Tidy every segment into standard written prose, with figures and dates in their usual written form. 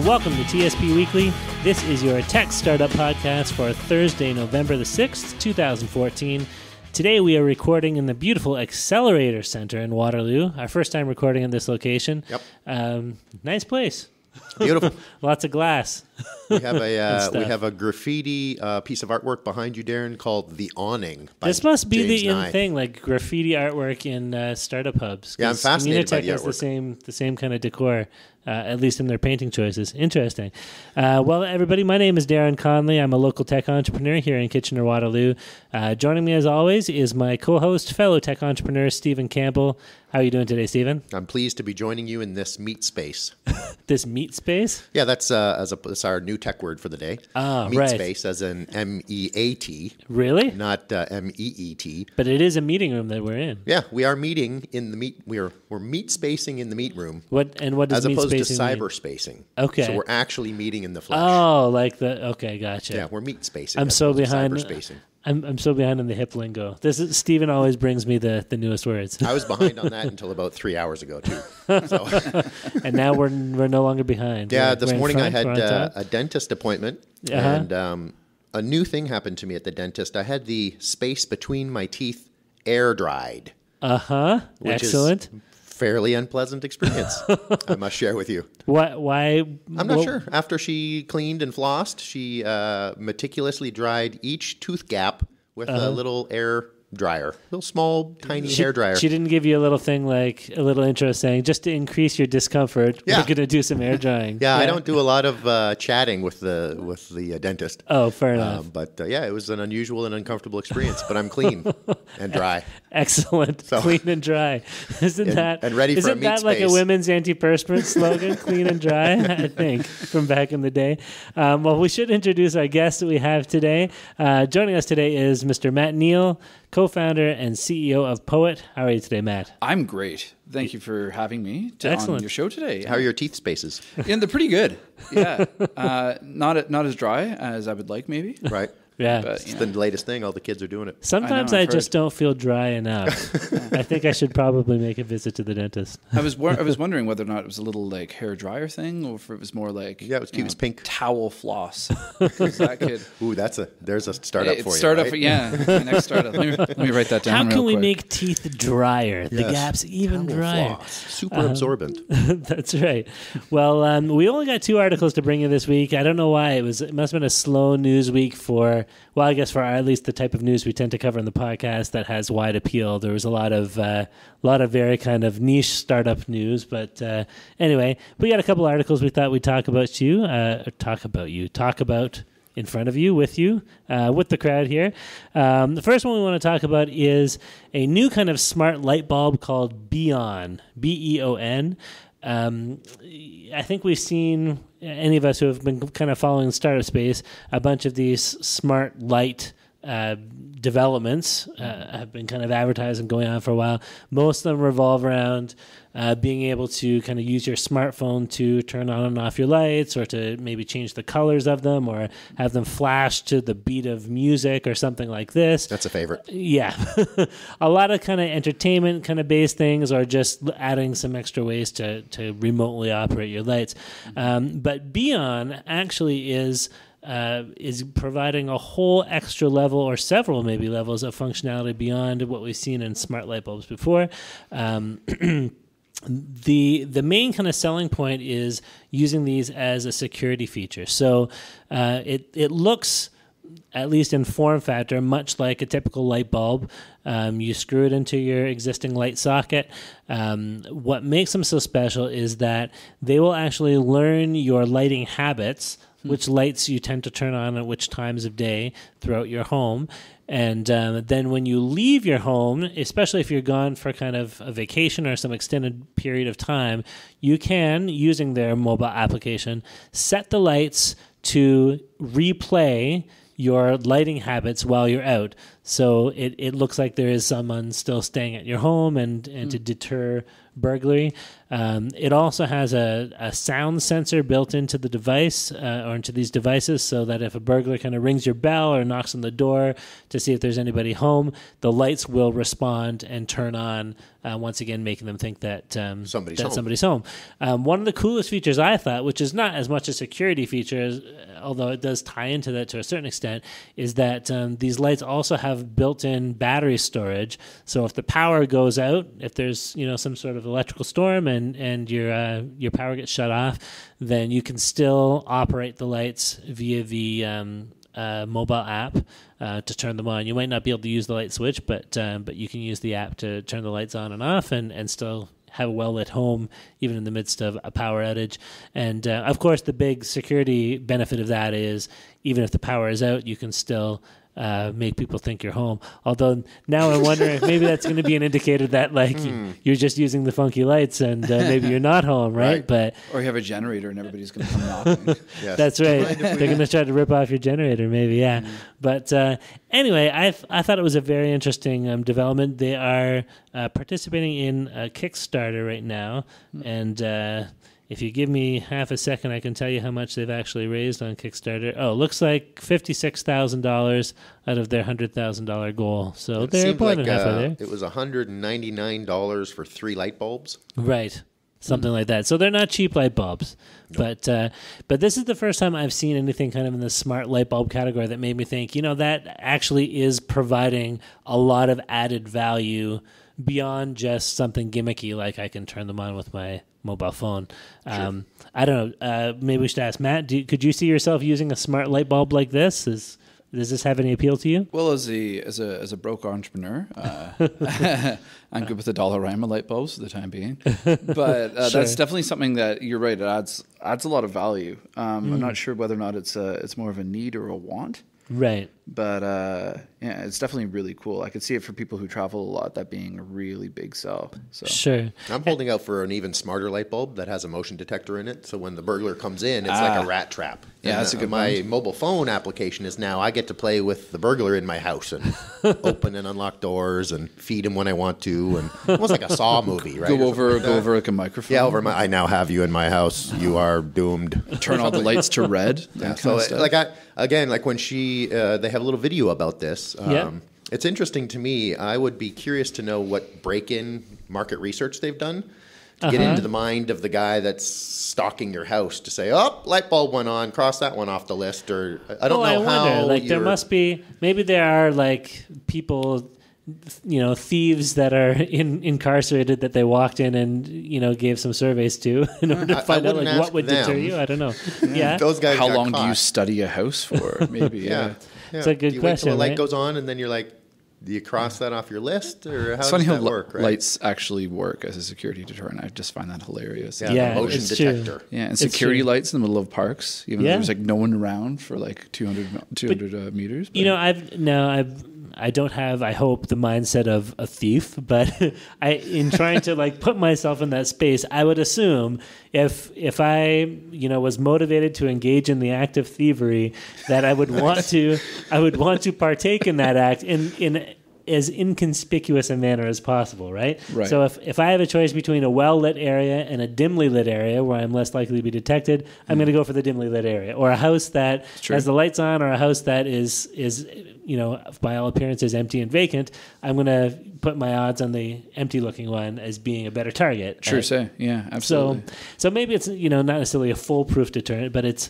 and welcome to TSP Weekly. This is your tech startup podcast for Thursday, November the 6th, 2014. Today we are recording in the beautiful Accelerator Center in Waterloo. Our first time recording in this location. Yep. Nice place. Beautiful. Lots of glass. We have a graffiti piece of artwork behind you, Darren, called The Awning by This must be James the in Nye. thing, like graffiti artwork in startup hubs. Yeah, I'm fascinated by the has artwork. the same kind of decor, at least in their painting choices. Interesting. Well, everybody, my name is Darren Conley. I'm a local tech entrepreneur here in Kitchener-Waterloo. Joining me, as always, is my co-host, fellow tech entrepreneur, Stephen Campbell. How are you doing today, Stephen? I'm pleased to be joining you in this meat space. This meat space? Yeah, that's our new tech word for the day. Oh, meat right. space, as in M-E-A-T. Really? Not M-E-E-T. But it is a meeting room that we're in. Yeah, we are meeting in the meat. We're meat spacing in the meat room. What does as meat opposed to spacing mean? cyber spacing? Okay. So we're actually meeting in the flesh. Oh, okay, gotcha. Yeah, we're meat spacing. I'm as so opposed to behind. Cyber spacing. I'm so behind in the hip lingo. Stephen always brings me the newest words. I was behind on that until about 3 hours ago too. So. And now we're no longer behind. Yeah, We're this in morning I front, had we're on top. a dentist appointment, Uh-huh. and a new thing happened to me at the dentist. I had the space between my teeth air dried. Which Excellent. is fairly unpleasant experience, I must share with you. Why? I'm not sure. After she cleaned and flossed, she meticulously dried each tooth gap with a little air dryer, little small, tiny hair dryer. She didn't give you a little thing like a little intro saying, just to increase your discomfort, Yeah. we're going to do some air drying. Yeah, I don't do a lot of chatting with the dentist. Oh, fair enough. But yeah, it was an unusual and uncomfortable experience. But I'm clean and dry. Excellent. So- Clean and dry. Isn't that ready for a isn't meat that like a space. women's antiperspirant slogan? Clean and dry, I think, from back in the day. Well, we should introduce our guest that we have today. Joining us today is Mr. Matt Neill, co-founder and CEO of Poet. How are you today, Matt? I'm great. Thank you for having me on Excellent. your show today. How are your teeth spaces? Yeah, they're pretty good. Yeah, not as dry as I would like, maybe. Right. Yeah. But, It's the latest thing. All the kids are doing it. Sometimes I know, I I've just heard. don't feel dry enough. I think I should probably make a visit to the dentist. I was wondering whether or not it was a little like hair dryer thing, or if it was more like Yeah, it was cute. It was pink. towel floss. 'Cause that could Ooh, there's a startup for you. startup. Right? Yeah, my next startup. Let me write that down. How can real we quick. make teeth drier? The Yes. gaps even Towel drier. floss. Super absorbent. That's right. Well, we only got 2 articles to bring you this week. I don't know why. It must have been a slow news week for at least the type of news we tend to cover in the podcast that has wide appeal. There was a lot of very kind of niche startup news. But anyway, we got a couple articles we thought we'd talk about in front of you, with the crowd here. The first one we want to talk about is a new kind of smart light bulb called BeON, BeON. I think we've seen, any of us who have been kind of following the startup space, a bunch of these smart light developments have been kind of advertised and going on for a while. Most of them revolve around being able to kind of use your smartphone to turn on and off your lights, or to maybe change the colors of them, or have them flash to the beat of music or something like this. That's a favorite. Yeah. A lot of kind of entertainment kind of based things, or just adding some extra ways to remotely operate your lights. But BeON actually is providing a whole extra level, or several maybe levels of functionality beyond what we've seen in smart light bulbs before. The main kind of selling point is using these as a security feature. So it looks, at least in form factor, much like a typical light bulb. You screw it into your existing light socket. What makes them so special is that they will actually learn your lighting habits, which lights you tend to turn on at which times of day throughout your home. And then when you leave your home, especially if you're gone for kind of a vacation or some extended period of time, you can, using their mobile application, set the lights to replay your lighting habits while you're out. So it looks like there is someone still staying at your home, and to deter burglary. It also has a sound sensor built into the device or into these devices, so that if a burglar kind of rings your bell or knocks on the door to see if there's anybody home, the lights will respond and turn on, once again making them think that somebody's home. One of the coolest features I thought, which is not as much a security feature, although it does tie into that to a certain extent, is that these lights also have built-in battery storage. So if the power goes out, if there's some sort of electrical storm and your power gets shut off, then you can still operate the lights via the mobile app to turn them on. You might not be able to use the light switch, but you can use the app to turn the lights on and off and still have a well-lit home even in the midst of a power outage. And of course, the big security benefit of that is even if the power is out, you can still make people think you're home. Although now I'm wondering if maybe that's going to be an indicator that you're just using the funky lights and maybe you're not home, right? But or you have a generator and everybody's going to come knocking. Yes. That's right. They're going to try to rip off your generator, maybe, yeah. Mm-hmm. But anyway, I thought it was a very interesting development. They are participating in a Kickstarter right now, and if you give me half a second, I can tell you how much they've actually raised on Kickstarter. Oh, looks like $56,000 out of their $100,000 goal. So they're more than halfway there. It was $199 for 3 light bulbs. Right. Something like that. So they're not cheap light bulbs. Nope. But this is the first time I've seen anything kind of in the smart light bulb category that made me think, that actually is providing a lot of added value beyond just something gimmicky like I can turn them on with my mobile phone. Sure. I don't know. Maybe we should ask Matt. Could you see yourself using a smart light bulb like this? Does this have any appeal to you? Well, as a broke entrepreneur, I'm good with the Dollarama light bulbs for the time being. But Sure. That's definitely something that you're right. It adds a lot of value. I'm not sure whether or not it's more of a need or a want. Right. But yeah, it's definitely really cool. I could see it for people who travel a lot, that being a really big sell. So. Sure. I'm holding out for an even smarter light bulb that has a motion detector in it. So when the burglar comes in, it's like a rat trap. Yeah, that's a good My point. mobile phone application is now I get to play with the burglar in my house and open and unlock doors and feed him when I want to. And almost like a Saw movie, right? Go over like a microphone. Yeah, I now have you in my house. You are doomed. Turn all the lights to red. Yeah, so like when they have a little video about this. It's interesting to me. I would be curious to know what break-in market research they've done to get into the mind of the guy that's stalking your house to say, "Oh, light bulb went on. Cross that one off the list." Or I don't know how. Wonder. Like there must be. Maybe there are like people. Thieves that are incarcerated that they walked in and gave some surveys to in order to find out like what would deter you. I don't know. Yeah, those guys. How long do you study a house for? Maybe. Yeah. It's a good do you question. Wait till the light right? goes on and then you're like, do you cross that off your list, or how It's does funny that how work? Right? lights actually work as a security deterrent. I just find that hilarious. Yeah, the motion it's detector. true. Yeah, and security true. lights in the middle of parks, even though there's like no one around for like 200 meters. But. I don't have, I hope, the mindset of a thief, but in trying to like put myself in that space, I would assume if I was motivated to engage in the act of thievery, that I would want to partake in that act in as inconspicuous a manner as possible, right? So if I have a choice between a well-lit area and a dimly lit area where I'm less likely to be detected, I'm going to go for the dimly lit area. Or a house that has the lights on, or a house that is by all appearances empty and vacant, I'm going to put my odds on the empty-looking one as being a better target. True say. Yeah, absolutely. So maybe it's not necessarily a foolproof deterrent, but it's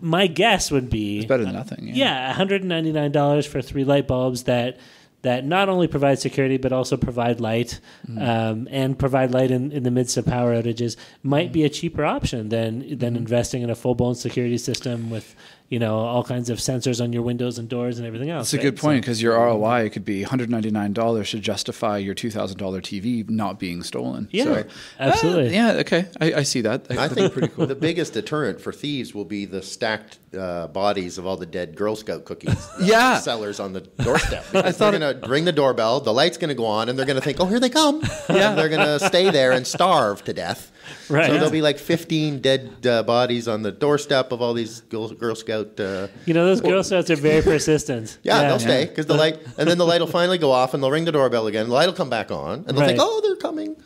my guess would be... It's better than nothing. Yeah, $199 for 3 light bulbs that not only provide security but also provide light, and provide light in the midst of power outages might be a cheaper option than investing in a full-blown security system with all kinds of sensors on your windows and doors and everything else. That's a good point, because your ROI could be $199 to justify your $2,000 TV not being stolen. Yeah, so, absolutely. Yeah, okay. I see that. I think pretty cool. The biggest deterrent for thieves will be the stacked bodies of all the dead Girl Scout cookies. Yeah. Sellers on the doorstep. Because they're going to ring the doorbell, the light's going to go on, and they're going to think, "Oh, here they come." Yeah. And they're going to stay there and starve to death. Right. So there'll be like 15 dead bodies on the doorstep of all these Girl Scout. Those Girl Scouts are very persistent. Yeah, they'll stay because and then the light will finally go off, and they'll ring the doorbell again. The light will come back on, and they'll think, "Oh, they're coming."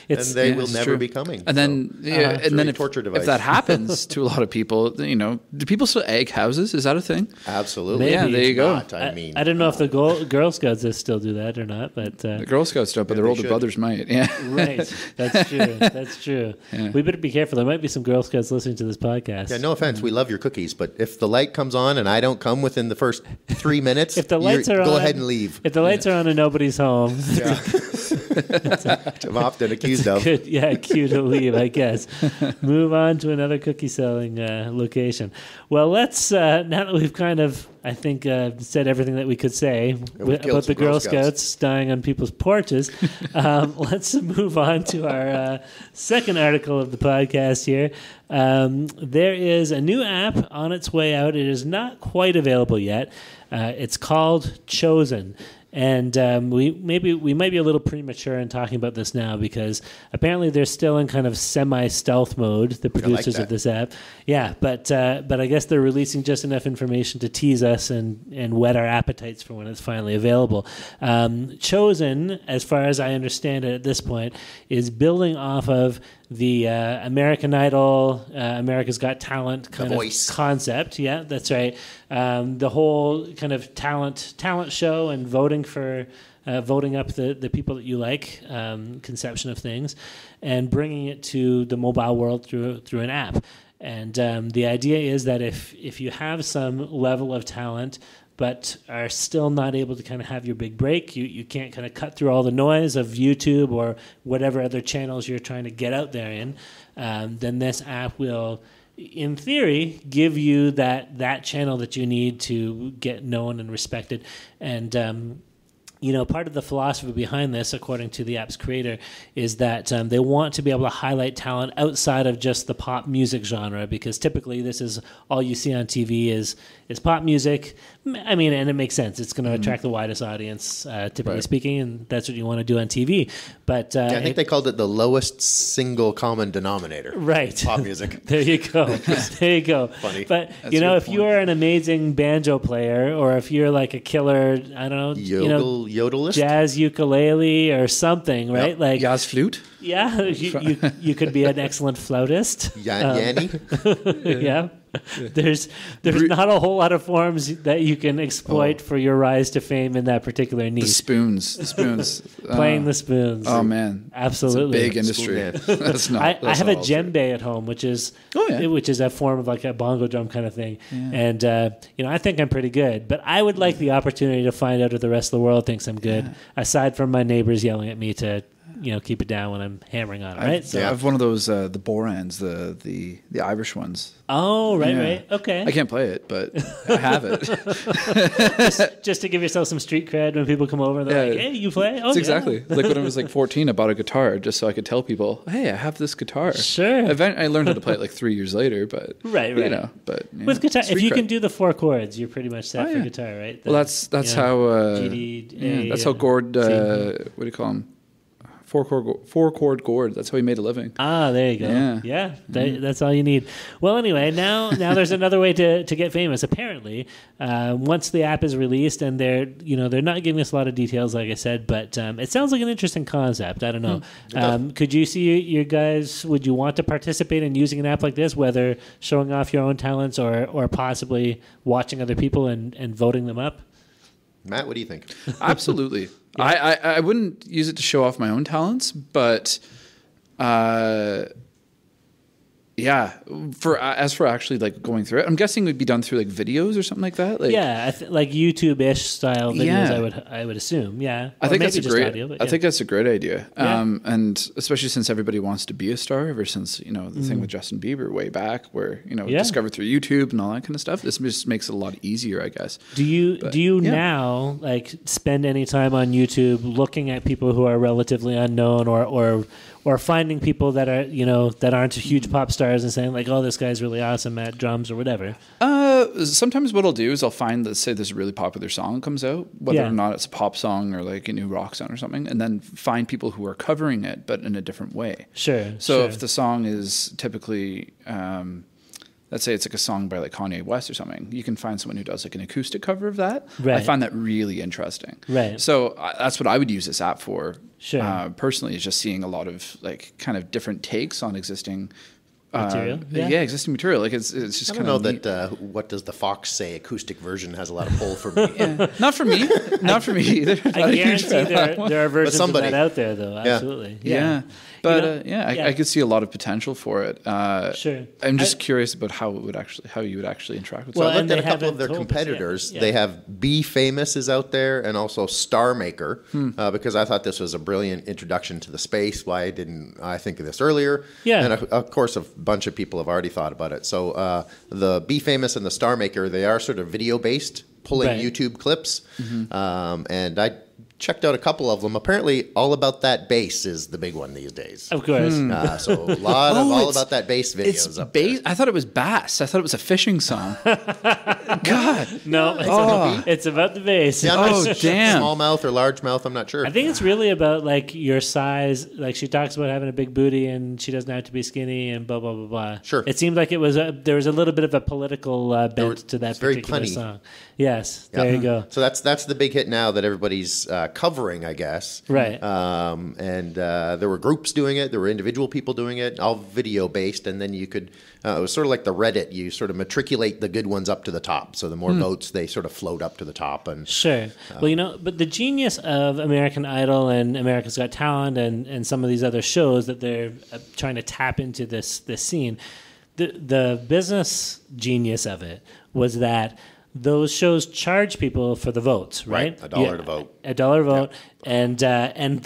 It's, and they Yeah, will it's never true. be coming. And then, it's a if, torture device. if that happens to a lot of people, do people still egg houses? Is that a thing? Absolutely. Maybe. Yeah, there you go. Not, I mean, I don't know if the Girl Scouts still do that or not, but The Girl Scouts don't, but their they older should. brothers might. Yeah. right, that's true. That's true. Yeah. We better be careful. There might be some Girl Scouts listening to this podcast. yeah, no offense, we love your cookies, but if the light comes on and I don't come within the first 3 minutes, If the lights are go on, ahead and leave. If the lights are on in nobody's home, Yeah. I'm often accused of. good, yeah, cue to leave, I guess. Move on to another cookie selling location. Well, let's now that we've kind of, I think, said everything that we could say we've killed about the some Girl Girl Scouts dying on people's porches. Let's move on to our second article of the podcast here. There is a new app on its way out. It is not quite available yet. It's called Chosen. And we might be a little premature in talking about this now because apparently they're still in kind of semi-stealth mode, the producers of this app. Yeah, but I guess they're releasing just enough information to tease us and whet our appetites for when it's finally available. Chosen, as far as I understand it at this point, is building off of the American Idol, America's Got Talent kind of concept. Yeah, that's right. The whole kind of talent show and voting for voting up the people that you like, conception of things, and bringing it to the mobile world through an app. And the idea is that if you have some level of talent but are still not able to kind of have your big break, you can't kind of cut through all the noise of YouTube or whatever other channels you're trying to get out there in, then this app will, in theory, give you that channel that you need to get known and respected. And part of the philosophy behind this, according to the app's creator, is that they want to be able to highlight talent outside of just the pop music genre, because typically this is all you see on TV is pop music. I mean, and it makes sense. It's going to attract the widest audience, typically speaking, and that's what you want to do on TV. But I think they called it the lowest single common denominator. Right. Pop music. There you go. There you go. Funny. But, That's a good if point. you are an amazing banjo player, or if you're like a killer, I don't know, Yodelist? jazz ukulele or something, right? Yep. Like, Jazz flute? yeah, you could be an excellent flautist. Yanni? Yeah. There's not a whole lot of forms that you can exploit for your rise to fame in that particular The niche. spoons. Playing the spoons. Oh, man. Absolutely. It's a big industry. That's not. I that's have a not all true. djembe at home, which is yeah. which is a form of like a bongo drum kind of thing. Yeah. And I think I'm pretty good, but I would like the opportunity to find out if the rest of the world thinks I'm good. Yeah. Aside from my neighbors yelling at me to keep it down when I'm hammering on it. Right? I have one of those the Borans, the Irish ones. Oh, right, Yeah. right, okay. I can't play it, but I have it. just to give yourself some street cred when people come over. They're Yeah. like, "Hey, you play?" Oh, It's yeah. exactly like when I was like 14, I bought a guitar just so I could tell people, "Hey, I have this guitar." Sure. I learned how to play it like 3 years later, but Right. But With guitar, if you cred. can do the 4 chords, you're pretty much set Oh, for yeah. guitar, right? Well, that's how G, D, A, that's how Gord C. what do you call him? Four chord Gord. That's how he made a living. Ah, there you go. Yeah. That's all you need. Well, anyway, now there's another way to get famous. Apparently, once the app is released, and they're not giving us a lot of details, like I said, but it sounds like an interesting concept. I don't know. Could you see your guys? Would you want to participate in using an app like this, whether showing off your own talents or possibly watching other people and voting them up? Matt, what do you think? Absolutely. I wouldn't use it to show off my own talents, but as for actually like going through it, I'm guessing it would be done through like videos or something like that. Like, Yeah, like YouTube-ish style videos. Yeah. I would assume. Yeah, I think Or that's maybe a just great. audio, but I think that's a great idea. Yeah. And especially since everybody wants to be a star, ever since the thing with Justin Bieber way back, where Yeah. discovered through YouTube and all that kind of stuff. This just makes it a lot easier, I guess. Do you yeah. now like spend any time on YouTube looking at people who are relatively unknown or finding people that are that aren't huge pop stars and saying like, oh, this guy's really awesome at drums or whatever? Sometimes what I'll do is I'll find, let's say there's a really popular song comes out, whether or not it's a pop song or like a new rock song or something, and then find people who are covering it, but in a different way. Sure. So sure. if the song is typically, let's say it's like a song by like Kanye West or something, you can find someone who does like an acoustic cover of that. Right. I find that really interesting. Right. So that's what I would use this app for. Sure. Personally, is just seeing a lot of like kind of different takes on existing material. Existing material. Like it's just kind of that. What does the Fox say? Acoustic version has a lot of pull for me. Not for me. Not for me either. I guarantee there are versions of that out there, though. Absolutely. Yeah. But I could see a lot potential for it. Sure. I'm just curious about how you would actually interact with it. So I looked at a couple of their competitors. They have Be Famous is out there, and also Star Maker, because I thought this was a brilliant introduction to the space. Why didn't I think of this earlier? Yeah. And of course, a bunch of people have already thought about it. So the Be Famous and the Star Maker, they are sort of video based, pulling YouTube clips, and I checked out a couple of them. Apparently, All About That Bass is the big one these days. Of course. So a lot of All About That Bass videos it's up there. I thought it was bass. I thought it was a fishing song. God. No, it's about the bass. Yeah, damn. Smallmouth or largemouth, I'm not sure. I think it's really about like your size. Like she talks about having a big booty and she doesn't have to be skinny and blah, blah, blah, blah. Sure. It seemed like there was a little bit of a political bent to that particular song. Yes, there you go. So that's the big hit now that everybody's covering, I guess. Right. And there were groups doing it. There were individual people doing it, all video based. And then you could, it was sort of like the Reddit. You sort of matriculate the good ones up to the top. So the more votes, they sort of float up to the top. And sure. Well, but the genius of American Idol and America's Got Talent and some of these other shows that they're trying to tap into this scene, the business genius of it was that those shows charge people for the votes, right? $1 to vote. $1 to vote. Yeah. And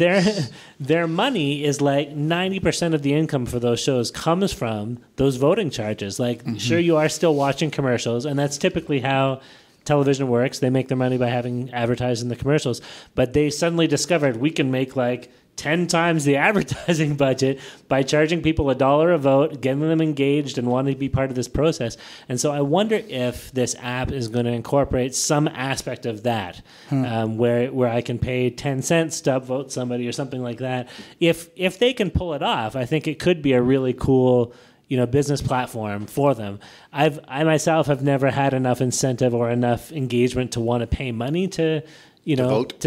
their money is like 90% of the income for those shows comes from those voting charges. Like, sure, you are still watching commercials, and that's typically how television works. They make their money by having advertised in the commercials. But they suddenly discovered we can make like 10 times the advertising budget by charging people $1 a vote, getting them engaged and wanting to be part of this process. And so I wonder if this app is going to incorporate some aspect of that, where I can pay 10 cents to upvote somebody or something like that. If they can pull it off, I think it could be a really cool business platform for them. I myself have never had enough incentive or enough engagement to want to pay money to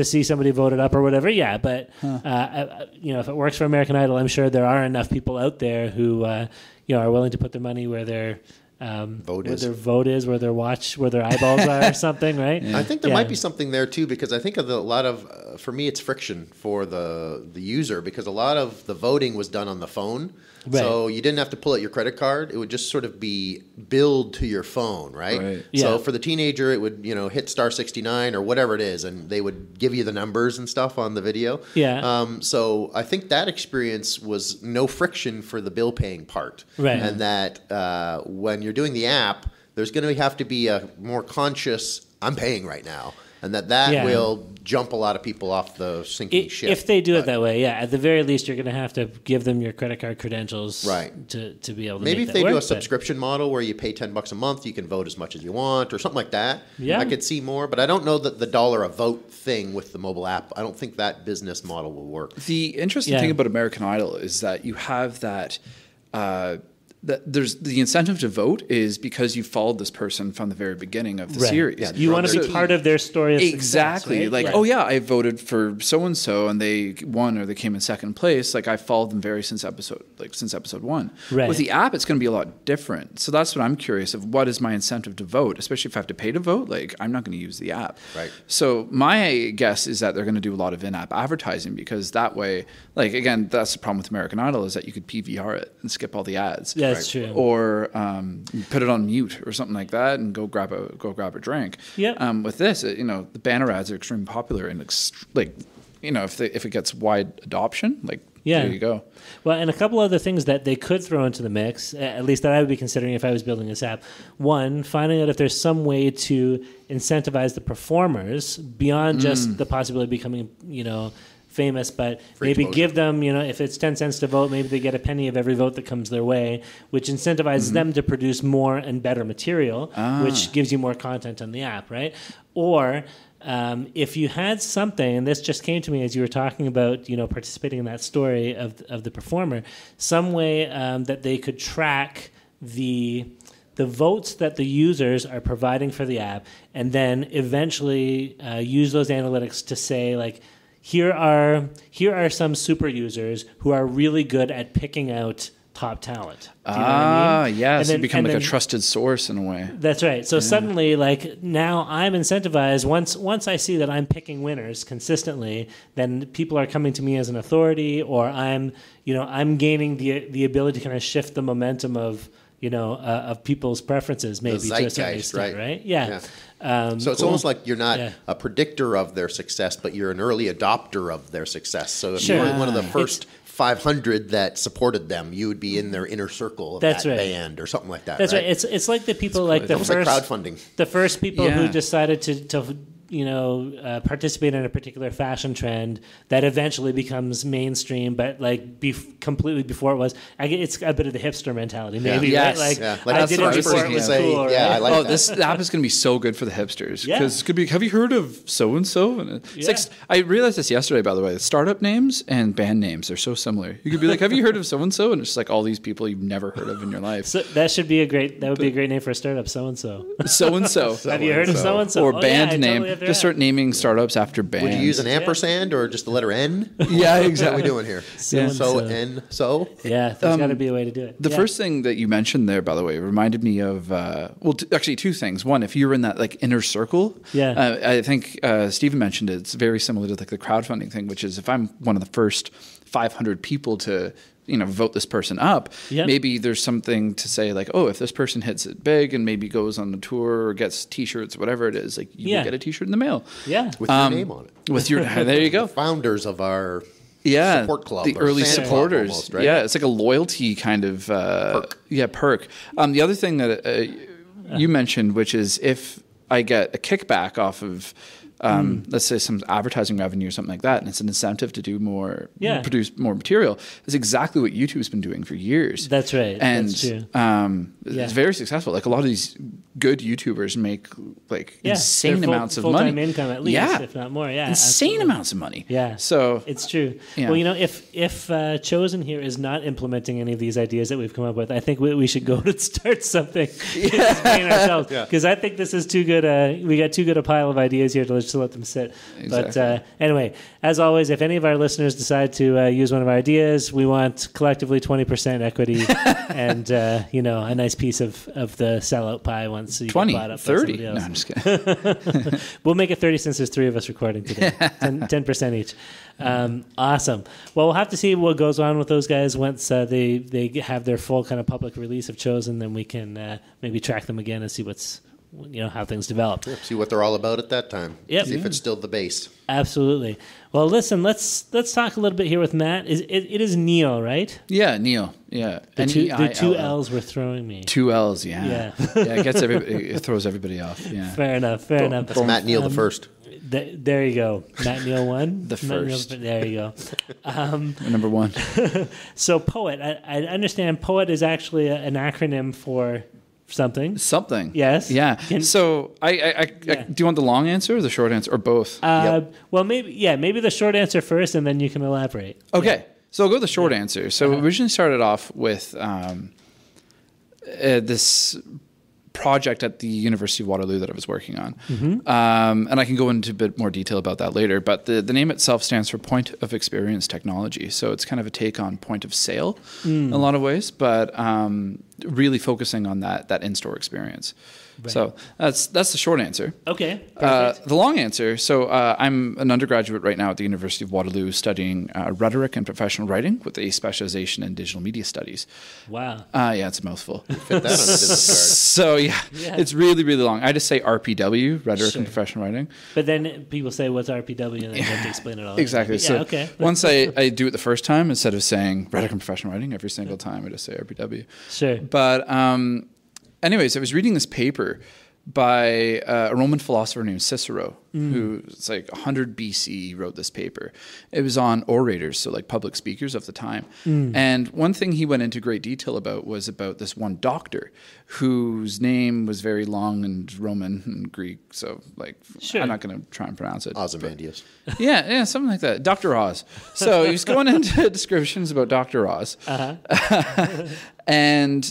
see somebody voted up or whatever. Yeah, but if it works for American Idol, I'm sure there are enough people out there who are willing to put their money where their vote is, where their eyeballs are, or something, right? Yeah. I think there might be something there too, because I think of a lot of for me it's friction for the user, because a lot of the voting was done on the phone. Right. So you didn't have to pull out your credit card. It would just sort of be billed to your phone, right? Yeah. So for the teenager, it would, hit star 69 or whatever it is, and they would give you the numbers and stuff on the video. Yeah. So I think that experience was no friction for the bill paying part. Right. And that when you're doing the app, there's going to have to be a more conscious, I'm paying right now. And that will jump a lot of people off the sinking ship. If they do it that way, At the very least, you're going to have to give them your credit card credentials to be able to Maybe make if they work, do a subscription model where you pay $10 a month, you can vote as much as you want or something like that. Yeah. I could see more, but I don't know that the $1 a vote thing with the mobile app, I don't think that business model will work. The interesting thing about American Idol is that you have that... there's the incentive to vote is because you followed this person from the very beginning of the series. Yeah, you want to be part of their story of exactly. Success, right? I voted for so and so and they won or they came in second place. Like I followed them since episode 1. Right. With the app, it's going to be a lot different. So that's what I'm curious of. What is my incentive to vote, especially if I have to pay to vote? Like I'm not going to use the app. Right. So my guess is that they're going to do a lot of in-app advertising, because that way, like again, that's the problem with American Idol is that you could PVR it and skip all the ads. Yeah. That's true. Or put it on mute or something like that, and go grab a drink. Yeah. With this, the banner ads are extremely popular, and if it gets wide adoption, there you go. Well, and a couple other things that they could throw into the mix, at least that I would be considering if I was building this app. One, finding out if there's some way to incentivize the performers beyond just the possibility of becoming, famous, but free maybe exposure. give them, if it's 10 cents to vote, maybe they get a penny of every vote that comes their way, which incentivizes them to produce more and better material, which gives you more content on the app, right? Or if you had something, and this just came to me as you were talking about, participating in that story of the performer, some way that they could track the the votes that the users are providing for the app, and then eventually use those analytics to say, like, here are some super users who are really good at picking out top talent. Do you know what I mean? Yeah. So you become a trusted source in a way. That's right. So suddenly, like, now I'm incentivized. Once I see that I'm picking winners consistently, then people are coming to me as an authority, or I'm gaining the ability to kind of shift the momentum of people's preferences, maybe the to a certain zeitgeist, extent, right? Yeah. So it's almost like you're not a predictor of their success, but you're an early adopter of their success. So if you're one of the first 500 that supported them, you would be in their inner circle of that band or something like that. That's right. It's like the people like the first, like crowdfunding. The first people who decided to participate in a particular fashion trend that eventually becomes mainstream, but like completely before it was. It's a bit of the hipster mentality, maybe. Yes. Right? Like I did it before it was cool. Right? I like that. This app is going to be so good for the hipsters because it could be. Have you heard of so and so? And it's like, I realized this yesterday, by the way. Startup names and band names are so similar. You could be like, "Have you heard of so and so?" And it's like all these people you've never heard of in your life. So that would be a great name for a startup. So and so. So and so. Have you heard of so and so? Or band name. Totally just start naming startups after bands. Would you use an ampersand or just the letter N? Yeah, exactly. What are we doing here? So. Yeah, there's got to be a way to do it. The first thing that you mentioned there, by the way, reminded me of actually two things. One, if you're in that like inner circle, I think Stephen mentioned it. It's very similar to like the crowdfunding thing, which is if I'm one of the first 500 people to vote this person up, maybe there's something to say like, oh, if this person hits it big and maybe goes on a tour or gets T-shirts, whatever it is, like you will get a T-shirt in the mail. Yeah, with your name on it. With your there you go. Founders of our support club, the early supporters. Almost, right? Yeah, it's like a loyalty kind of perk. Yeah, perk. The other thing that you mentioned, which is if I get a kickback off of let's say some advertising revenue or something like that, and it's an incentive to do more, produce more material. It's exactly what YouTube's been doing for years. That's right. And that's true. It's very successful. Like a lot of these good YouTubers make like insane amounts of money. Full-time income at least, if not more. Yeah, insane amounts of money. Yeah, so it's true. Yeah. Well, if Chosen here is not implementing any of these ideas that we've come up with, I think we should go to start something ourselves, because I think this is too good. We got too good a pile of ideas here to let them sit. Exactly. But anyway, as always, if any of our listeners decide to use one of our ideas, we want collectively 20% equity and a nice piece of the sellout pie once you 20, get bought up 30. by somebody else. No, I'm just kidding. We'll make it 30 since there's 3 of us recording today. 10% each. Awesome. Well, we'll have to see what goes on with those guys once they have their full kind of public release of Chosen. Then we can maybe track them again and see how things develop. Yeah, see what they're all about at that time. Yep. See if it's still the base. Absolutely. Well, listen, let's talk a little bit here with Matt. It is Neill, right? Yeah, Neill. Yeah. The two L's were throwing me. 2 L's, yeah. It gets everybody. It throws everybody off. Yeah. Fair enough. That's Matt Neill the first. There you go. Matt Neill 1. The first. There you go. Number 1. So POET. I understand POET is actually an acronym for something. Yes. Yeah. So I do you want the long answer or the short answer or both? Well, maybe the short answer first, and then you can elaborate. Okay. Yeah. So I'll go with the short answer. So we originally started off with this project at the University of Waterloo that I was working on. Mm-hmm. And I can go into a bit more detail about that later, but the name itself stands for Point of Experience Technology. So it's kind of a take on point of sale in a lot of ways, but really focusing on that in-store experience. Right. So that's the short answer. Okay. The long answer. So I'm an undergraduate right now at the University of Waterloo studying rhetoric and professional writing with a specialization in digital media studies. Wow. Yeah, it's a mouthful. Fit that on a business card. So yeah, it's really, really long. I just say RPW, rhetoric and professional writing. But then people say, what's RPW? And then you have to explain it all. Exactly. So okay. Once I do it the first time, instead of saying rhetoric and professional writing every single time, I just say RPW. Sure. But anyways, I was reading this paper by a Roman philosopher named Cicero, who it's like 100 BC wrote this paper. It was on orators, so like public speakers of the time. And one thing he went into great detail about was about this one doctor whose name was very long and Roman and Greek. So like, I'm not going to try and pronounce it. Ozymandias. Yeah, something like that. Dr. Oz. So he was going into descriptions about Dr. Oz. Uh-huh. And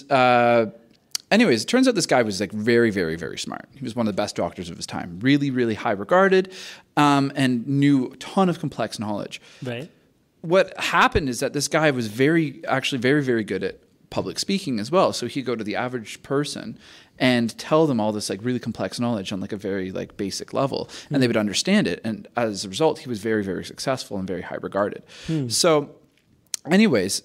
anyways, it turns out this guy was like very, very, very smart. He was one of the best doctors of his time, really, really high regarded, and knew a ton of complex knowledge. Right. What happened is that this guy was actually very, very good at public speaking as well. So he'd go to the average person and tell them all this like really complex knowledge on like a very like basic level, and they would understand it. And as a result, he was very, very successful and very high regarded. So anyways,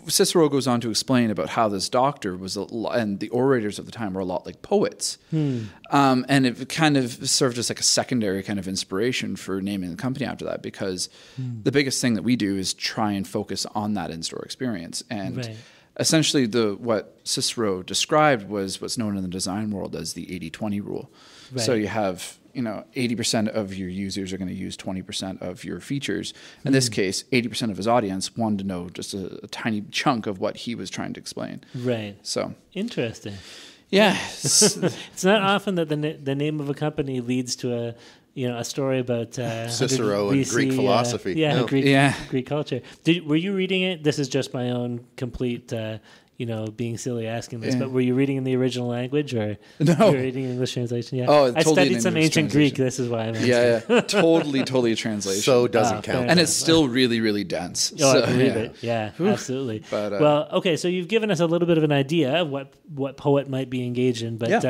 Cicero goes on to explain about how this doctor was, and the orators of the time were a lot like poets. And it kind of served as like a secondary kind of inspiration for naming the company after that, because the biggest thing that we do is try and focus on that in-store experience. And essentially what Cicero described was what's known in the design world as the 80-20 rule. So you have 80% of your users are going to use 20% of your features. In this case, 80% of his audience wanted to know just a tiny chunk of what he was trying to explain. Right. So interesting. Yeah. It's not often that the name of a company leads to a story about Cicero and Greek philosophy. Greek culture. Were you reading it? This is just my own complete being silly asking this, but were you reading in the original language, or no? You were reading English translation? Yeah. Oh, I studied some ancient Greek. This is why I'm asking. Totally a translation. So it doesn't count. And it's still really, really dense. Oh, I believe it. Yeah, absolutely. But, well, okay, so you've given us a little bit of an idea of what poet might be engaged in, but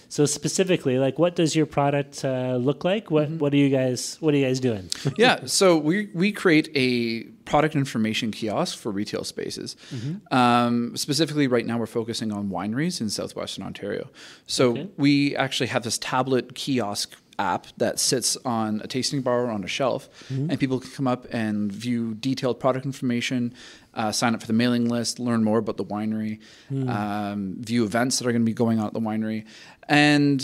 so specifically, like, what does your product look like? What are you guys doing? So we create a product information kiosk for retail spaces. Specifically, right now we're focusing on wineries in southwestern Ontario. So we actually have this tablet kiosk app that sits on a tasting bar or on a shelf, and people can come up and view detailed product information, sign up for the mailing list, learn more about the winery, view events that are going to be going on at the winery, and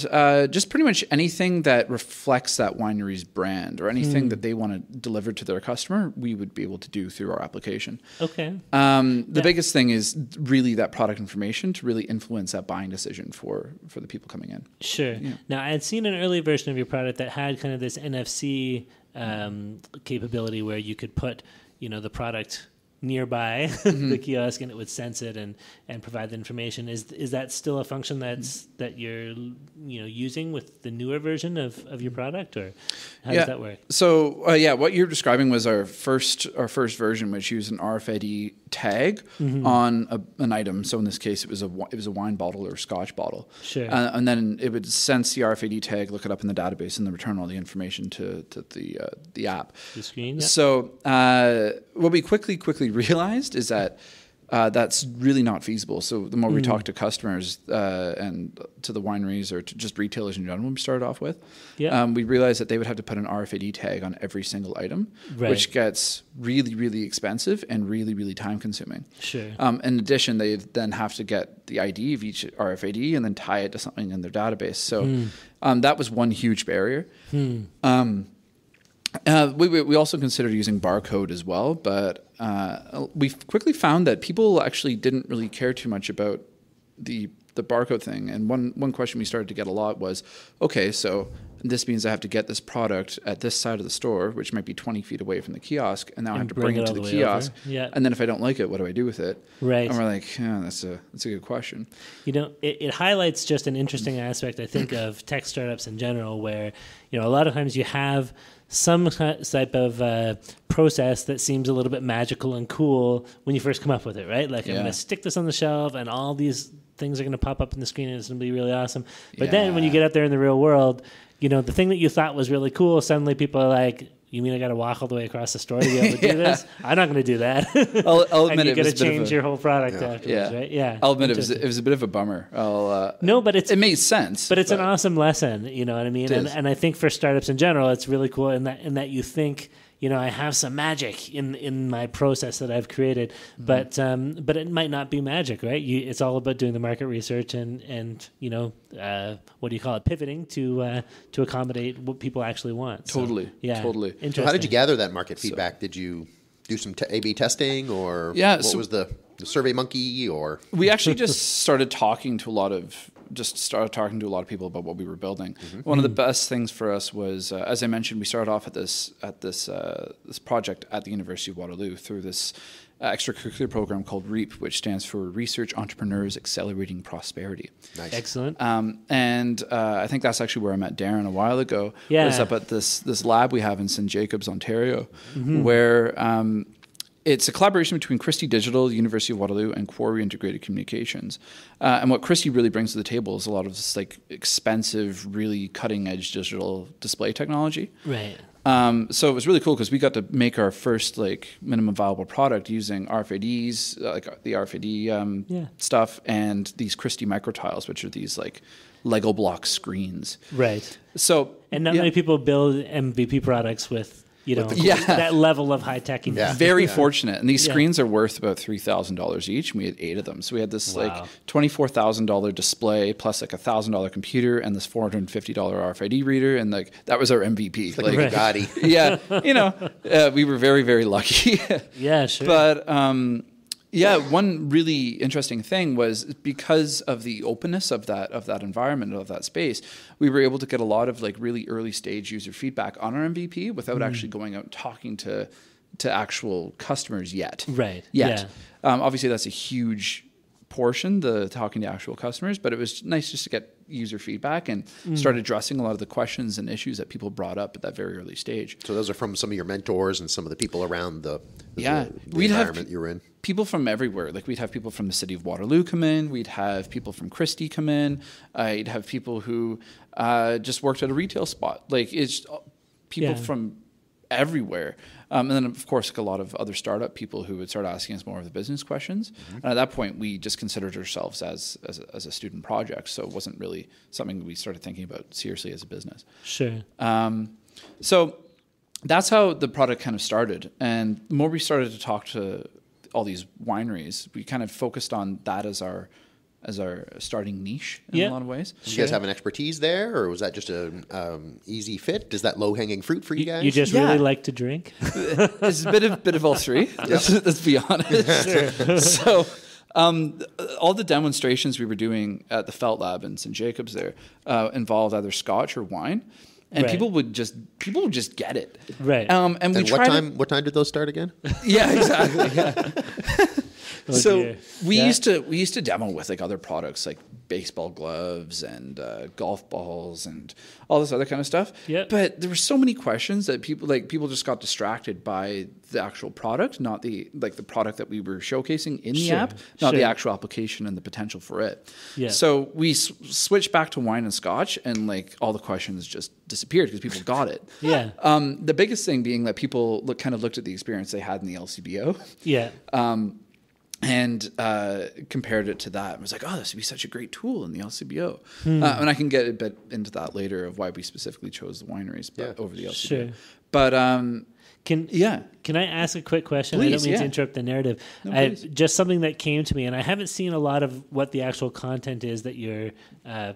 just pretty much anything that reflects that winery's brand or anything that they want to deliver to their customer, we would be able to do through our application. Okay. The biggest thing is really that product information to really influence that buying decision for the people coming in. Sure. Yeah. Now, I had seen an early version of your product that had kind of this NFC capability where you could put, the product nearby the kiosk, and it would sense it and provide the information. Is that still a function that you're using with the newer version of your product, or how does that work? So what you're describing was our first version, which used an RFID tag on an item. So in this case, it was a wine bottle or a Scotch bottle. Sure. And then it would sense the RFID tag, look it up in the database, and then return all the information to the app. The screen. Yeah. So what we quickly realized is that that's really not feasible. So the more we talk to customers and to the wineries or to just retailers in general, we started off with, we realized that they would have to put an RFID tag on every single item, which gets really, really expensive and really, really time consuming. Sure. In addition, they then have to get the ID of each RFID and then tie it to something in their database. So that was one huge barrier. We also considered using barcode as well, but we quickly found that people actually didn't really care too much about the barcode thing. And one question we started to get a lot was, okay, so this means I have to get this product at this side of the store, which might be 20 feet away from the kiosk, and now I have to bring it to the kiosk. Yeah. And then if I don't like it, what do I do with it? Right. And we're like, that's a good question. It highlights just an interesting aspect, I think, of tech startups in general, where a lot of times you have some type of process that seems a little bit magical and cool when you first come up with it, right? Like, I'm going to stick this on the shelf, and all these things are going to pop up on the screen, and it's going to be really awesome. But then when you get out there in the real world, the thing that you thought was really cool, suddenly people are like, you mean I got to walk all the way across the store to be able to do this? I'm not going to do that. I'll admit you got to change your whole product afterwards, right? Yeah. I'll admit it was a bit of a bummer. No, but it made sense. But it's an awesome lesson, you know what I mean? And I think for startups in general, it's really cool in that you think, I have some magic in my process that I've created, but it might not be magic, right? It's all about doing the market research and what do you call it? Pivoting to accommodate what people actually want. Totally. Totally. Interesting. So how did you gather that market feedback? Did you do some A/B testing, or what was the Survey Monkey? Or we actually just started talking to a lot of people about what we were building. One of the best things for us was, as I mentioned, we started off at this project at the University of Waterloo through this extracurricular program called REAP, which stands for Research Entrepreneurs Accelerating Prosperity. Nice. Excellent. And I think that's actually where I met Darren a while ago. Yeah. Was up at this lab we have in St. Jacobs, Ontario, where it's a collaboration between Christie Digital, the University of Waterloo, and Quarry Integrated Communications. And what Christie really brings to the table is a lot of this like expensive, really cutting edge digital display technology. Right. So it was really cool because we got to make our first like minimum viable product using RFIDs, like the RFID stuff, and these Christie microtiles, which are these like Lego block screens. Right. So and not many people build MVP products with that level of high techiness. Yeah. Very fortunate. And these screens are worth about $3,000 each. And we had 8 of them. So we had this like $24,000 display plus like $1,000 computer and this $450 RFID reader. And like that was our MVP. Like Bugatti. Yeah. We were very, very lucky. Yeah, sure. But one really interesting thing was because of the openness of that environment, of that space, we were able to get a lot of like really early stage user feedback on our MVP without actually going out and talking to actual customers yet. Right. Yet. Yeah. Obviously, that's a huge portion, the talking to actual customers, but it was nice just to get user feedback and start addressing a lot of the questions and issues that people brought up at that very early stage. So those are from some of your mentors and some of the people around the we'd environment you were in. People from everywhere. Like we'd have people from the city of Waterloo come in. We'd have people from Christie come in. I'd have people who just worked at a retail spot. Like it's people from everywhere. And then, of course, like a lot of other startup people who would start asking us more of the business questions. And at that point, we just considered ourselves as a student project. So it wasn't really something we started thinking about seriously as a business. Sure. So that's how the product kind of started. And the more we started to talk to all these wineries, we kind of focused on that as our starting niche in a lot of ways. Did you guys have an expertise there, or was that just an easy fit? Is that low-hanging fruit for you guys? You just really like to drink? It's a bit of all three, let's be honest. Sure. So all the demonstrations we were doing at the Felt Lab in St. Jacobs there involved either Scotch or wine. And people would just get it. Right. And what time did those start again? Yeah, exactly. We used to demo with like other products like baseball gloves and golf balls and all this other kind of stuff. Yeah. But there were so many questions that people just got distracted by the actual product, not the product that we were showcasing in the app, not the actual application and the potential for it. Yeah. So we switched back to wine and Scotch, and like all the questions just disappeared because people got it. Yeah. The biggest thing being that people looked at the experience they had in the LCBO. Yeah. And compared it to that, and was like, "Oh, this would be such a great tool in the LCBO." And I can get a bit into that later of why we specifically chose the wineries over the LCBO. Sure. But can I ask a quick question? Please, I don't mean to interrupt the narrative. No, just something that came to me, and I haven't seen a lot of what the actual content is that your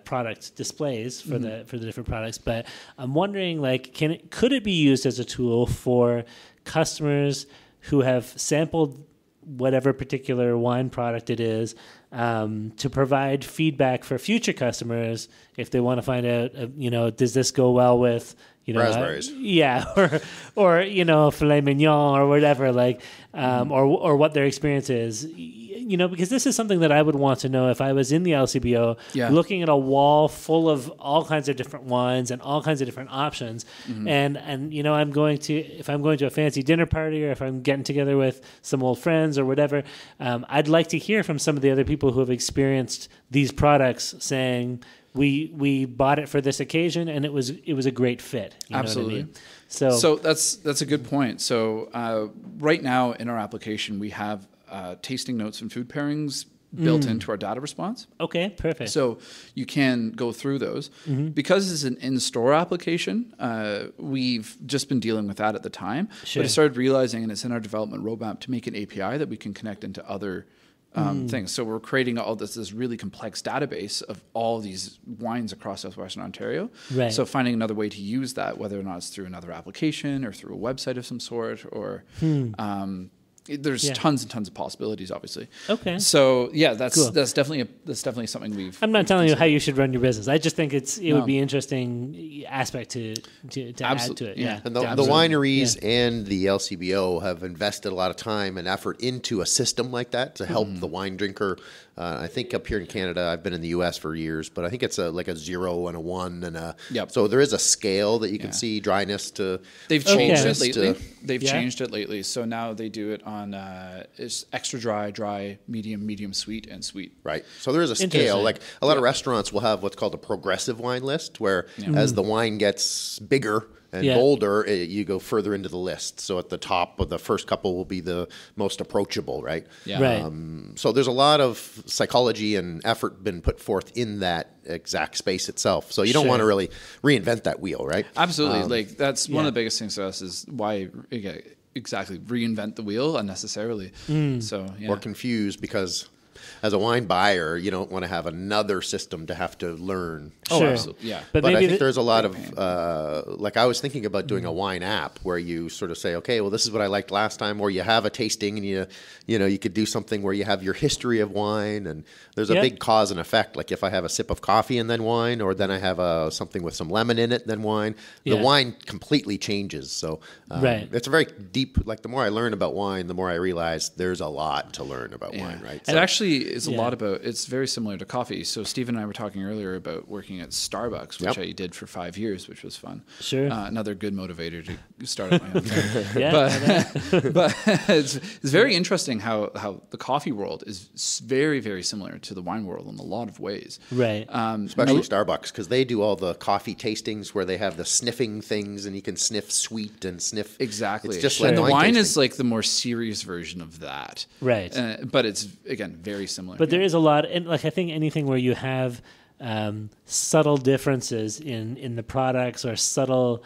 product displays for the different products. But I'm wondering, like, could it be used as a tool for customers who have sampled whatever particular wine product it is, to provide feedback for future customers if they want to find out, does this go well with, raspberries? Or filet mignon or whatever, like, or what their experience is, because this is something that I would want to know if I was in the LCBO, looking at a wall full of all kinds of different wines and all kinds of different options, and if I'm going to a fancy dinner party or if I'm getting together with some old friends or whatever, I'd like to hear from some of the other people who have experienced these products saying, we bought it for this occasion and it was a great fit. You Absolutely. Know what I mean? So that's a good point. So right now in our application we have tasting notes and food pairings built into our data response. Okay, perfect. So you can go through those. Because it's an in-store application, we've just been dealing with that at the time. Sure. But I started realizing, and it's in our development roadmap, to make an API that we can connect into other things. So we're creating all this really complex database of all these wines across Southwestern Ontario. Right. So finding another way to use that, whether or not it's through another application or through a website of some sort, or there's tons and tons of possibilities, obviously. Okay. So yeah, that's Cool. that's definitely something we've. I'm not telling you how you should run your business. I just think it would be interesting aspect to add to it. Yeah. And the wineries and the LCBO have invested a lot of time and effort into a system like that to help the wine drinker. I think up here in Canada, I've been in the U.S. for years, but I think it's like a 0 and a 1 and a. Yep. So there is a scale that you can see dryness to. They've changed it fullness lately. to- They've changed it lately. So now they do it on it's extra dry, medium, sweet, and sweet. Right. So there is a scale. Like a lot of restaurants will have what's called a progressive wine list, where as the wine gets bigger and bolder, you go further into the list. So at the top of the first couple will be the most approachable, right? Yeah. Right. So there's a lot of psychology and effort been put forth in that exact space itself. So you don't want to really reinvent that wheel, right? Absolutely. Like that's one of the biggest things to us is why exactly reinvent the wheel unnecessarily. So Or confused, because as a wine buyer, you don't want to have another system to have to learn. Oh, Sure. absolutely. Yeah. But I think there's a lot of, like I was thinking about doing a wine app where you sort of say, okay, well, this is what I liked last time, or you have a tasting and you could do something where you have your history of wine, and there's a big cause and effect. Like if I have a sip of coffee and then wine, or then I have something with some lemon in it, then wine, the wine completely changes. So it's a very deep, like the more I learn about wine, the more I realize there's a lot to learn about wine, right? It actually is a lot about, it's very similar to coffee. So Steve and I were talking earlier about working at Starbucks, which I did for 5 years, which was fun. Sure. Another good motivator to start up my own thing. But it's very interesting how the coffee world is very, very similar to the wine world in a lot of ways. Right. Especially Starbucks, because they do all the coffee tastings where they have the sniffing things, and you can sniff sweet and sniff. Exactly. It's just and like the wine tasting. is like the more serious version of that. Right. But it's, again, very similar. But there is a lot, and like I think anything where you have subtle differences in the products or subtle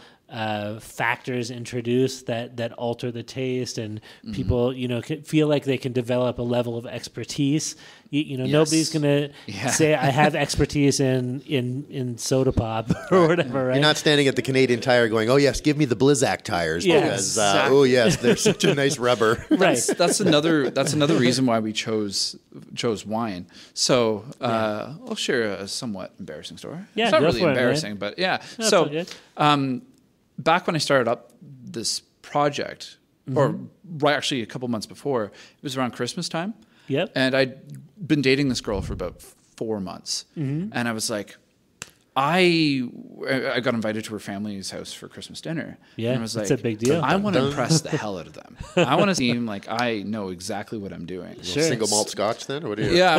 factors introduced that alter the taste, and people can feel like they can develop a level of expertise. Nobody's gonna say I have expertise in soda pop or whatever, right? You're not standing at the Canadian Tire going, "Oh yes, give me the Blizzak tires," because exactly. oh yes, they're such a nice rubber. Right. That's another reason why we chose wine. So I'll share a somewhat embarrassing story. Yeah, it's not go really for it, embarrassing, man. but yeah. That's So all good. Back when I started up this project, or right actually a couple months before, it was around Christmas time. Yep. And I'd been dating this girl for about 4 months, and I was like, I got invited to her family's house for Christmas dinner. Yeah, and I was that's like, a big deal. I want to impress the hell out of them. I want to seem like I know exactly what I'm doing. Sure. Single malt Scotch, then, or what do you? Yeah, I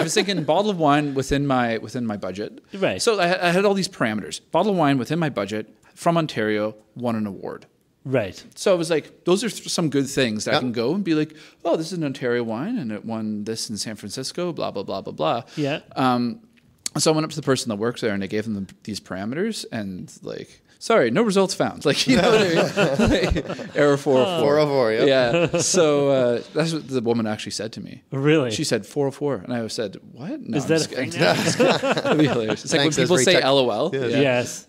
was thinking bottle of wine within my budget. Right. So I had all these parameters. Bottle of wine within my budget, from Ontario, won an award. Right. So I was like, those are some good things that I can go and be like, oh, this is an Ontario wine, and it won this in San Francisco, blah, blah, blah, blah, blah. Yeah. So I went up to the person that works there, and I gave them these parameters, and like, sorry, no results found. Like, you know what I mean? Like, error 404. 404, yep. Yeah. So that's what the woman actually said to me. Really? She said 404, and I said, what? No, Is that a thing now? That'd be hilarious. It's like Thanks, when people that's say very LOL. Yeah. Yes.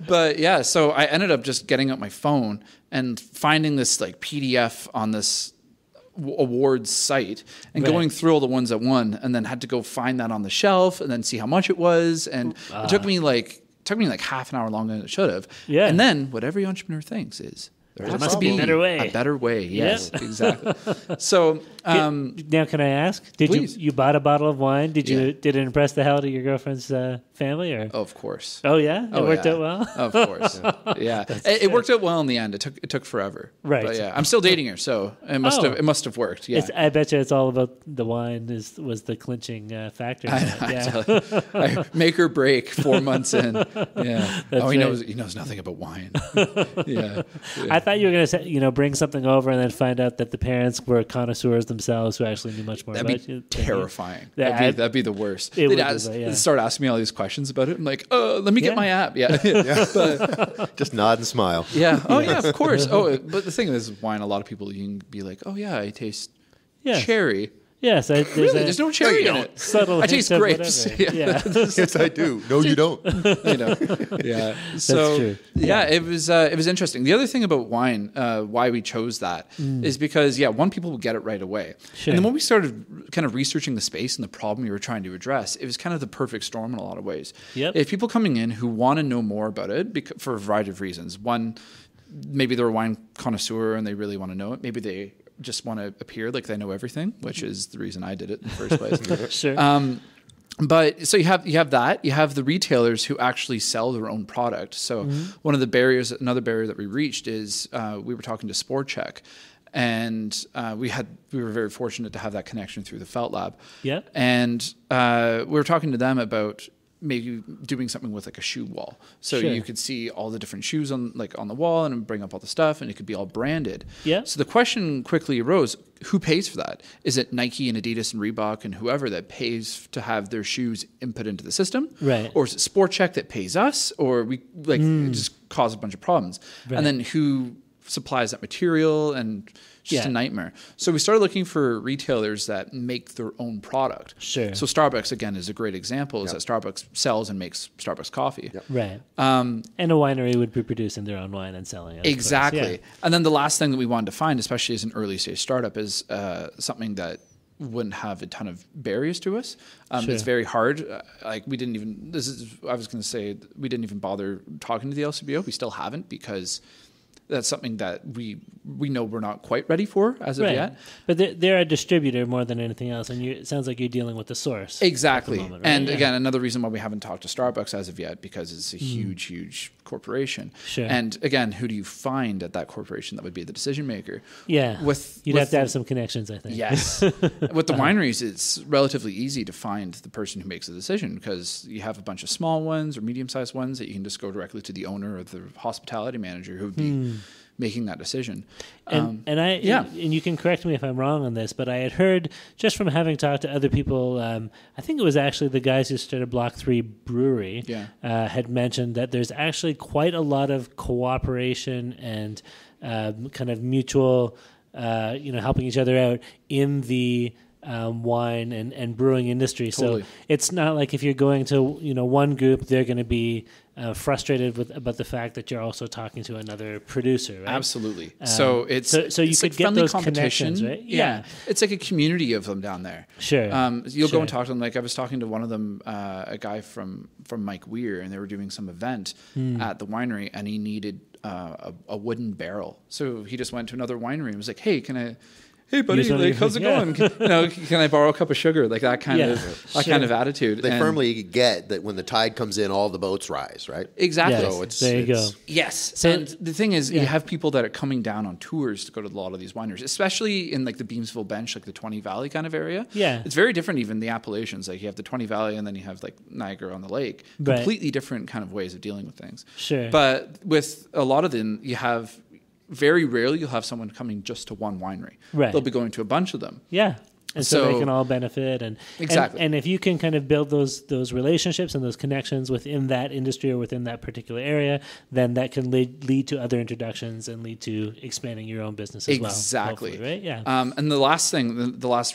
But yeah, so I ended up just getting out my phone and finding this like PDF on this awards site and going through all the ones that won, and then had to go find that on the shelf and then see how much it was, and it took me like half an hour longer than it should have. Yeah. And then what every entrepreneur thinks is there must be a better way. A better way, yes, exactly. So now, can I ask? Did Please. you bought a bottle of wine? Did it impress the hell out of your girlfriend's family? Or of course. Oh yeah, it worked out well. Of course, yeah. It worked out well in the end. It took forever, Right. But yeah, I'm still dating her, so it must have worked. Yeah, I bet you it's all about the wine. Was the clinching factor? I make or break 4 months in. Yeah. That's He knows nothing about wine. Yeah. I thought you were going to say, bring something over and then find out that the parents were connoisseurs themselves who actually knew much more about That'd be you. terrifying. Yeah, That'd be the worst. It would They'd start asking me all these questions about it. I'm like, let me get my app. Yeah. Just nod and smile. Yeah. Oh, yeah, of course. Oh, but the thing is, wine, a lot of people, you can be like, oh, yeah, I taste cherry. Yes, there's no cherry in it. Subtle. I taste grapes. Yeah. Yes, I do. No, you don't. Yeah. So true. it was interesting. The other thing about wine, why we chose that is because one, people will get it right away, Sure. and then when we started kind of researching the space and the problem we were trying to address, it was kind of the perfect storm in a lot of ways. Yep. If people coming in who want to know more about it for a variety of reasons, one, maybe they're a wine connoisseur and they really want to know it. Maybe they just want to appear like they know everything, which is the reason I did it in the first place. Sure. But so you have that. You have the retailers who actually sell their own product. So one of the barriers, another barrier that we reached is we were talking to Sport Check, and we were very fortunate to have that connection through the Felt Lab. Yeah. And we were talking to them about maybe doing something with like a shoe wall. So Sure. you could see all the different shoes on the wall and bring up all the stuff, and it could be all branded. Yeah. So the question quickly arose, who pays for that? Is it Nike and Adidas and Reebok and whoever that pays to have their shoes input into the system? Right. Or is it Sport Check that pays us? Or we it just cause a bunch of problems. Right. And then who supplies that material, and just a nightmare. So we started looking for retailers that make their own product. Sure. So Starbucks, again, is a great example, is that Starbucks sells and makes Starbucks coffee. Yep. Right. And a winery would be producing their own wine and selling it. Exactly. Yeah. And then the last thing that we wanted to find, especially as an early stage startup, is something that wouldn't have a ton of barriers to us. Sure. It's very hard. I was going to say, we didn't even bother talking to the LCBO. We still haven't, because that's something that we know we're not quite ready for as of yet. But they're a distributor more than anything else, and it sounds like you're dealing with the source. Exactly. At the moment, right? And again, another reason why we haven't talked to Starbucks as of yet, because it's a huge, huge corporation. Sure. And again, who do you find at that corporation that would be the decision maker? Yeah. You'd have to have some connections, I think. Yes. With the wineries, it's relatively easy to find the person who makes the decision, because you have a bunch of small ones or medium-sized ones that you can just go directly to the owner or the hospitality manager who would be making that decision. And you can correct me if I'm wrong on this, but I had heard, just from having talked to other people, I think it was actually the guys who started Block 3 Brewery, had mentioned that there's actually quite a lot of cooperation and kind of mutual, helping each other out in the wine and brewing industry. Totally. So it's not like if you're going to one group, they're going to be frustrated about the fact that you're also talking to another producer, right? Absolutely. So you could get those connections, right? Yeah. It's like a community of them down there. Sure. You'll go and talk to them. Like I was talking to one of them, a guy from Mike Weir, and they were doing some event at the winery, and he needed a wooden barrel. So he just went to another winery and was like, "Hey, hey buddy, like, how's it going? Can I borrow a cup of sugar?" Like that kind of attitude. They firmly get that when the tide comes in, all the boats rise, right? Exactly. Yes, there you go. Yes. So, and the thing is, you have people that are coming down on tours to go to a lot of these wineries, especially in like the Beamsville Bench, like the 20 Valley kind of area. Yeah. It's very different even the Appalachians. Like you have the 20 Valley, and then you have like Niagara on the Lake. Right. Completely different kind of ways of dealing with things. Sure. But with a lot of them, you have... Very rarely you'll have someone coming just to one winery. Right. They'll be going to a bunch of them. Yeah. And so they can all benefit. Exactly. And if you can kind of build those relationships and those connections within that industry or within that particular area, then that can lead to other introductions and lead to expanding your own business as well. Exactly. Right? Yeah. And the last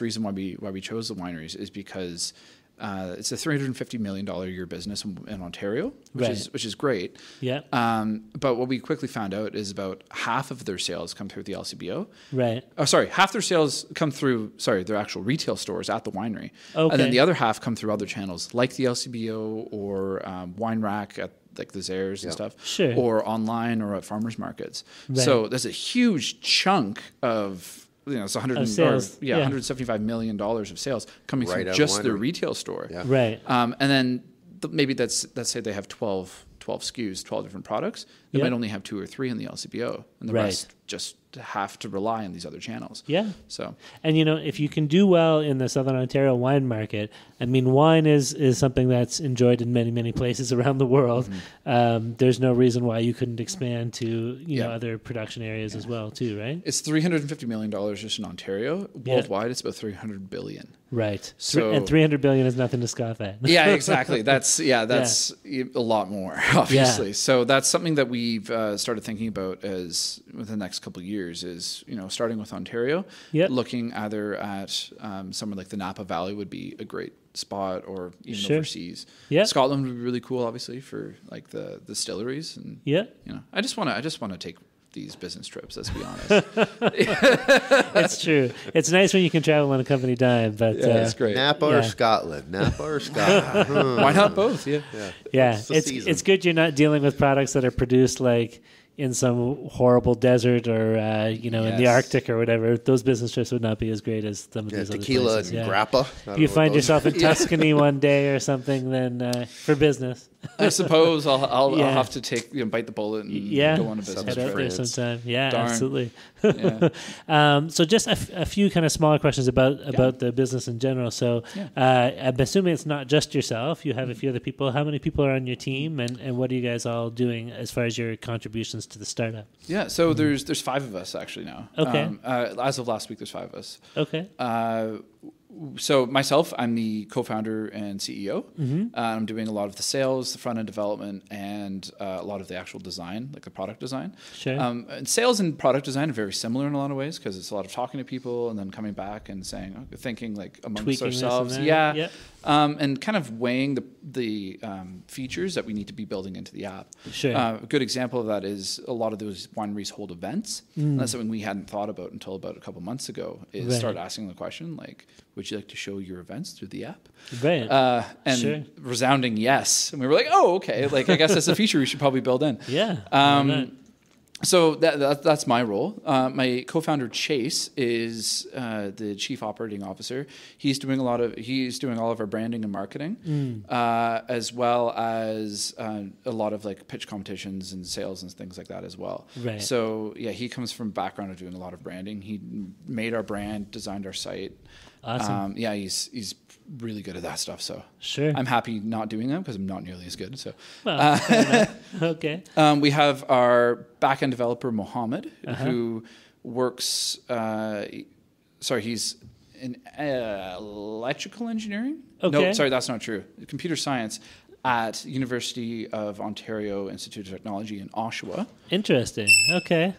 reason why we chose the wineries is because it's a $350 million a year business in Ontario, which is great. Yeah. But what we quickly found out is about half of their sales come through the LCBO. Right. Oh, sorry, half their sales come through their actual retail stores at the winery, okay. And then the other half come through other channels like the LCBO or Wine Rack at like the Zares and stuff, sure. or online or at farmers markets. Right. So there's a huge chunk of. It's $175 million of sales coming from just their retail store. Yeah. Right. And then maybe let's say they have 12 SKUs, 12 different products. They might only have 2 or 3 in the LCBO, and the rest just have to rely on these other channels. Yeah. So, and if you can do well in the Southern Ontario wine market, I mean, wine is something that's enjoyed in many, many places around the world. Mm-hmm. There's no reason why you couldn't expand to other production areas as well, too, right? It's $350 million just in Ontario. Worldwide, it's about $300 billion. Right. So, and $300 billion is nothing to scoff at. Yeah, exactly. That's a lot more, obviously. Yeah. So that's something that we've started thinking about as within the next couple of years. years is, starting with Ontario, looking either at somewhere like the Napa Valley would be a great spot, or even overseas. Scotland would be really cool, obviously, for like the distilleries. And I just want to take these business trips, let's be honest. It's true. It's nice when you can travel on a company dime, but it's great. Napa or Scotland? Why not both? It's good you're not dealing with products that are produced like in some horrible desert or in the Arctic or whatever. Those business trips would not be as great as some of these other places. Tequila and grappa. If you find yourself in Tuscany one day or something, then for business. I suppose I'll have to bite the bullet and go on a business trip. Head out there sometime. Yeah, Darn. Absolutely. So just a few kind of smaller questions about the business in general. So I'm assuming it's not just yourself. You have a few other people. How many people are on your team, and what are you guys all doing as far as your contributions to the startup? Yeah, so there's 5 of us actually now. Okay. As of last week, there's 5 of us. Okay. So myself, I'm the co-founder and CEO. I'm doing a lot of the sales, the front-end development, and a lot of the actual design, like the product design. Sure. And sales and product design are very similar in a lot of ways, because it's a lot of talking to people and then coming back and thinking like amongst tweaking ourselves. And kind of weighing the features that we need to be building into the app. Sure. A good example of that is a lot of those wineries hold events. And that's something we hadn't thought about until about a couple months ago, is start asking the question, like, would you like to show your events through the app? Right. And resounding yes. And we were like, oh, okay. Like, I guess that's a feature we should probably build in. Yeah. So that's my role. My co-founder Chase is the chief operating officer. He's doing all of our branding and marketing, as well as a lot of like pitch competitions and sales and things like that as well. Right. So he comes from a background of doing a lot of branding. He made our brand, designed our site. Awesome. He's really good at that stuff. So sure, I'm happy not doing that because I'm not nearly as good. So okay. We have our back-end developer Mohammed, who works. He's in electrical engineering. Okay. No, sorry, that's not true. Computer science at University of Ontario Institute of Technology in Oshawa. Interesting. Okay.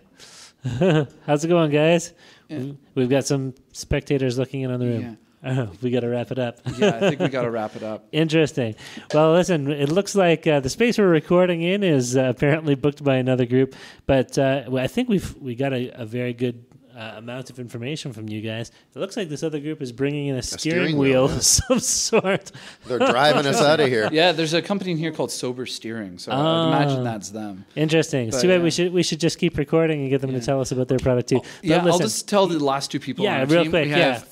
How's it going, guys? Yeah. We've got some spectators looking in on the room. Yeah. We got to wrap it up. Yeah, I think we got to wrap it up. Interesting. Well, listen, it looks like the space we're recording in is apparently booked by another group, but I think we got a very good amount of information from you guys. It looks like this other group is bringing in a steering wheel of some sort. They're driving us out of here. Yeah, there's a company in here called Sober Steering, so I'd imagine that's them. Interesting. But, we should just keep recording and get them to tell us about their product too. I'll just tell the last 2 people on our real team. quick. We have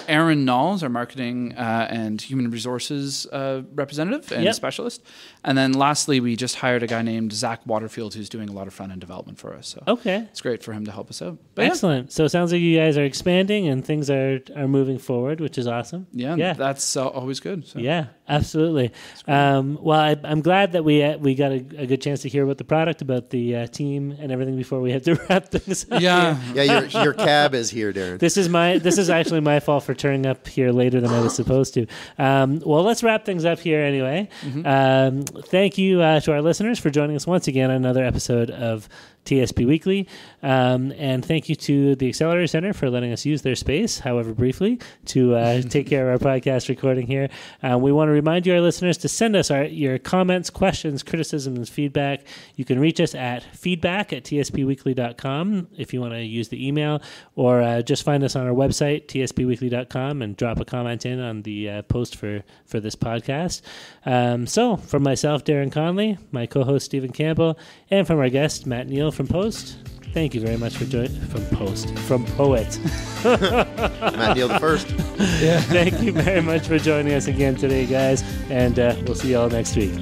Aaron Knowles, our marketing and human resources representative and specialist. And then lastly, we just hired a guy named Zach Waterfield, who's doing a lot of front-end development for us. So it's great for him to help us out. But excellent. So it sounds like you guys are expanding and things are moving forward, which is awesome. Yeah. That's always good. So. Yeah, absolutely. Well, I'm glad that we got a good chance to hear about the product, about the team and everything before we had to wrap things up. Yeah. Your cab is here, Darren. This is actually my fault for turning up here later than I was supposed to. Well, let's wrap things up here anyway. Thank you to our listeners for joining us once again on another episode of TSP Weekly. And thank you to the Accelerator Center for letting us use their space, however briefly, to take care of our podcast recording here. We want to remind you, our listeners, to send us your comments, questions, criticisms, and feedback. You can reach us at feedback@tspweekly.com if you want to use the email, or just find us on our website, tspweekly.com, and drop a comment in on the post for this podcast. So from myself, Darren Conley, my co-host, Stephen Campbell, and from our guest, Matt Neill from Post, thank you very much for joining from Poet. Matt Neill the first. Yeah. Thank you very much for joining us again today, guys, and we'll see you all next week.